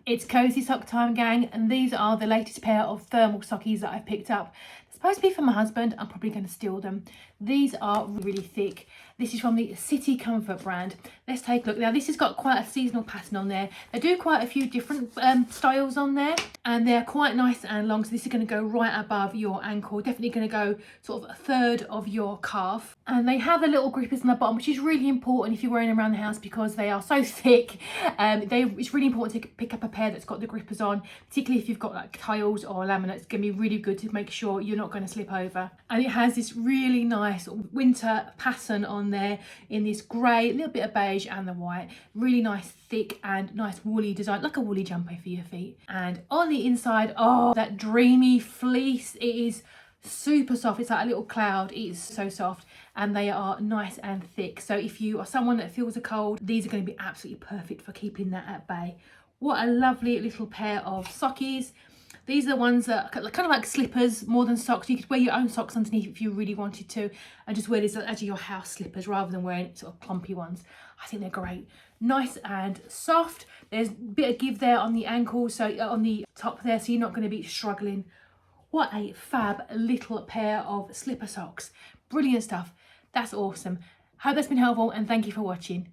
It's cozy sock time, gang, and these are the latest pair of thermal sockies that I've picked up. They're supposed to be for my husband. I'm probably going to steal them. These are really thick. This is from the CityComfort brand. Let's take a look. Now, this has got quite a seasonal pattern on there. They do quite a few different styles on there, and they're quite nice and long. So this is going to go right above your ankle. Definitely going to go sort of a third of your calf. And they have the little grippers on the bottom, which is really important if you're wearing them around the house because they are so thick. It's really important to pick up a pair that's got the grippers on, particularly if you've got like tiles or laminate. It's going to be really good to make sure you're not going to slip over. And it has this really nice winter pattern on there in this grey, a little bit of beige and the white. Really nice, thick and nice woolly design, like a woolly jumper for your feet. And on the inside, oh, that dreamy fleece. It is super soft. It's like a little cloud. It is so soft, and they are nice and thick. So if you are someone that feels a cold, these are going to be absolutely perfect for keeping that at bay. What a lovely little pair of sockies. These are the ones that are kind of like slippers more than socks. You could wear your own socks underneath if you really wanted to, and just wear these as your house slippers rather than wearing sort of clumpy ones. I think they're great. Nice and soft. There's a bit of give there on the ankle, so on the top there, so you're not going to be struggling. What a fab little pair of slipper socks. Brilliant stuff. That's awesome. Hope that's been helpful, and thank you for watching.